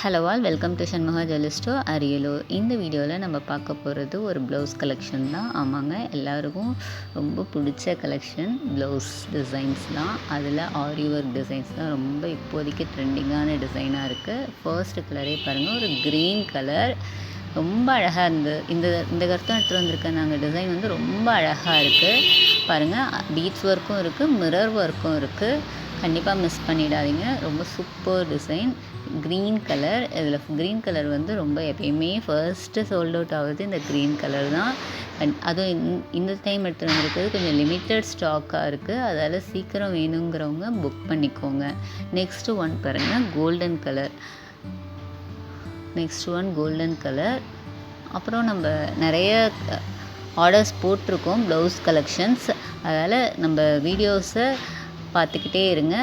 Hello all, welcome to Shanmuga jewellery store, Ariyalur. இந்த வீடியோவில் நம்ம பார்க்க போகிறது ஒரு ப்ளவுஸ் கலெக்ஷன் தான். ஆமாங்க, எல்லாருக்கும் ரொம்ப பிடிச்ச கலெக்ஷன் ப்ளவுஸ் டிசைன்ஸ் தான். அதில் ஆரி ஒர்க் டிசைன்ஸ் தான் ரொம்ப இப்போதைக்கு ட்ரெண்டிங்கான டிசைனாக இருக்குது. ஃபர்ஸ்ட் கலரே பாருங்கள், ஒரு க்ரீன் கலர், ரொம்ப அழகாக இந்த இந்த கருத்தும் எடுத்துகிட்டு வந்திருக்க நாங்கள் டிசைன் வந்து ரொம்ப அழகாக இருக்குது பாருங்கள். பீட்ஸ் ஒர்க்கும் இருக்குது, மிரர் ஒர்க்கும் இருக்குது. கண்டிப்பாக மிஸ் பண்ணிடாதீங்க. ரொம்ப சூப்பர் டிசைன். க்ரீன் கலர், இதில் க்ரீன் கலர் வந்து ரொம்ப எப்பயுமே ஃபர்ஸ்ட்டு சோல்ட் அவுட் ஆகுது இந்த க்ரீன் கலர் தான். அதுவும் இந்த டைம் எடுத்துகிட்டு வந்திருக்கிறது கொஞ்சம் லிமிட்டட் ஸ்டாக்காக இருக்குது. அதால் சீக்கிரம் வேணுங்கிறவங்க புக் பண்ணிக்கோங்க. நெக்ஸ்ட்டு ஒன் பாருங்கள், golden colour. Next one golden colour. அப்புறம் நம்ம நிறைய ஆர்டர்ஸ் போட்டிருக்கோம் ப்ளவுஸ் கலெக்ஷன்ஸ். அதால் நம்ம வீடியோஸை பார்த்துக்கிட்டே இருங்க.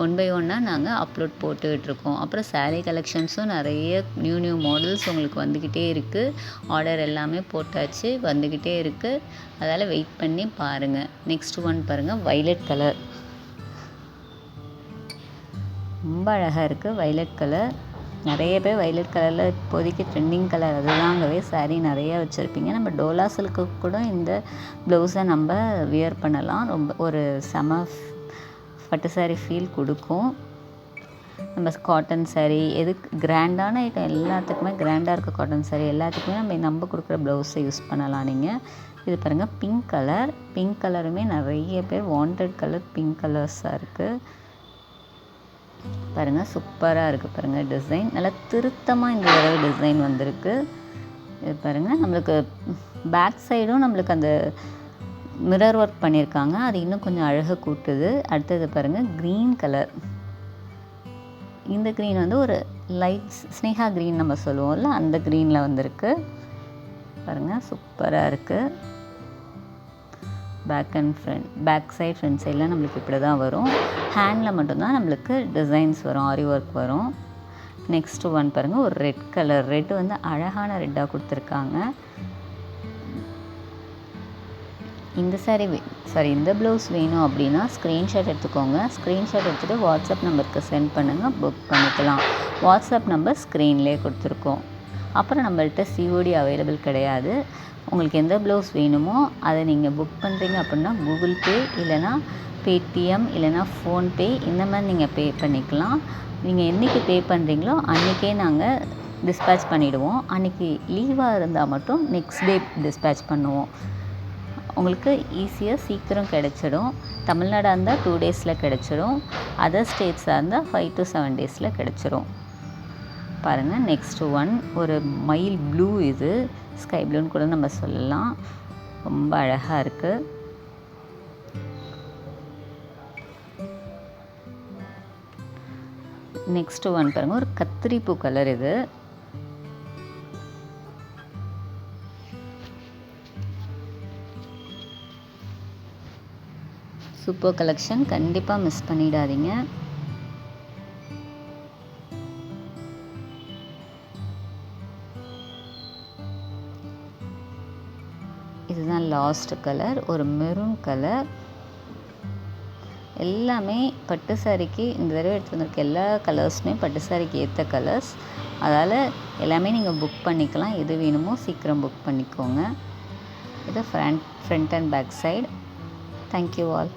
ஒன் பை ஒன்னாக நாங்கள் அப்லோட் போட்டுக்கிட்டுருக்கோம். அப்புறம் சாரீ கலெக்ஷன்ஸும் நிறைய நியூ மாடல்ஸ் உங்களுக்கு வந்துக்கிட்டே இருக்குது. ஆர்டர் எல்லாமே போட்டாச்சு, வந்துக்கிட்டே இருக்குது. அதால் வெயிட் பண்ணி பாருங்கள். நெக்ஸ்ட் ஒன் பாருங்கள், வைலட் கலர். ரொம்ப அழகாக இருக்குது வைலட் கலர். நிறைய பேர் வைலட் கலரில் இப்போதைக்கு ட்ரெண்டிங் கலர் அதுதாங்கவே சாரீ நிறையா வச்சுருப்பீங்க. நம்ம டோலா சில்க்கு கூட இந்த ப்ளவுஸை நம்ம வியர் பண்ணலாம். ரொம்ப ஒரு செம பட்டு சாரீ ஃபீல் கொடுக்கும். நம்ம காட்டன் சாரீ எதுக்கு கிராண்டான ஐட்டம் எல்லாத்துக்குமே, கிராண்டாக இருக்க காட்டன் சாரீ எல்லாத்துக்குமே நம்ம கொடுக்குற ப்ளவுஸை யூஸ் பண்ணலாம் நீங்கள். இது பாருங்கள், பிங்க் கலர். பிங்க் கலருமே நிறைய பேர் வாண்டட் கலர் பிங்க் கலர்ஸாக இருக்குது பாருங்கள். சூப்பராக இருக்குது பாருங்கள் டிசைன். நல்லா திருத்தமாக இந்த தடவை டிசைன் வந்திருக்கு. இது பாருங்கள், நம்மளுக்கு பேக் சைடும் நம்மளுக்கு அந்த மிரர் ஒர்க் பண்ணியிருக்காங்க. அது இன்னும் கொஞ்சம் அழகாக கூட்டுது. அடுத்தது பாருங்கள், க்ரீன் கலர். இந்த க்ரீன் வந்து ஒரு லைட் ஸ்னேகா க்ரீன் நம்ம சொல்லுவோம்ல, அந்த க்ரீனில் வந்திருக்கு பாருங்கள். சூப்பராக இருக்குது. Back and front, back side front சைடெலாம் நம்மளுக்கு இப்படி தான் வரும். ஹேண்டில் மட்டும்தான் நம்மளுக்கு டிசைன்ஸ் வரும், ஆரி ஒர்க் வரும். நெக்ஸ்ட்டு ஒன் பாருங்கள், ஒரு ரெட் கலர். ரெட்டு வந்து அழகான ரெட்டாக கொடுத்துருக்காங்க. இந்த ப்ளவுஸ் வேணும் அப்படின்னா ஸ்க்ரீன்ஷாட் எடுத்துக்கோங்க. ஸ்க்ரீன்ஷாட் எடுத்துகிட்டு வாட்ஸ்அப் நம்பருக்கு சென்ட் பண்ணுங்கள், புக் பண்ணிக்கலாம். வாட்ஸ்அப் நம்பர் ஸ்க்ரீன்லேயே கொடுத்துருக்கோம். அப்புறம் நம்மள்கிட்ட சிஓடி அவைலபிள் கிடையாது. உங்களுக்கு எந்த ப்ளவுஸ் வேணுமோ அதை நீங்கள் புக் பண்ணுறீங்க அப்படின்னா கூகுள் பே, இல்லைனா பேடிஎம், இல்லைனா ஃபோன்பே, இந்த மாதிரி நீங்கள் பே பண்ணிக்கலாம். நீங்கள் என்றைக்கு பே பண்ணுறீங்களோ அன்றைக்கே நாங்கள் டிஸ்பேட்ச் பண்ணிவிடுவோம். அன்றைக்கி லீவாக இருந்தால் மட்டும் நெக்ஸ்ட் டே டிஸ்பேட்ச் பண்ணுவோம். உங்களுக்கு ஈஸியாக சீக்கிரம் கிடச்சிடும். தமிழ்நாடாக இருந்தால் 2 டேஸில் கிடச்சிடும். அதர் ஸ்டேட்ஸாக இருந்தால் 5 to 7 டேஸில் கிடச்சிரும் பாருங்கள். நெக்ஸ்ட்டு ஒன் ஒரு மயில் ப்ளூ. இது ஸ்கை ப்ளூன்னு கூட நம்ம சொல்லலாம். ரொம்ப அழகாக இருக்குது. நெக்ஸ்ட்டு ஒன் பாருங்கள், ஒரு கத்திரிப்பூ கலர். இது சூப்பர் கலெக்ஷன், கண்டிப்பாக மிஸ் பண்ணிடாதீங்க. இதுதான் லாஸ்ட் கலர், ஒரு மெரூன் கலர். எல்லாமே பட்டு சாரிக்கு இந்த தடவை எடுத்து வந்திருக்க எல்லா கலர்ஸுமே பட்டு சாரிக்கு ஏற்ற கலர்ஸ். அதால் எல்லாமே நீங்கள் புக் பண்ணிக்கலாம். எது வேணுமோ சீக்கிரம் புக் பண்ணிக்கோங்க. இது front and back side. Thank you all.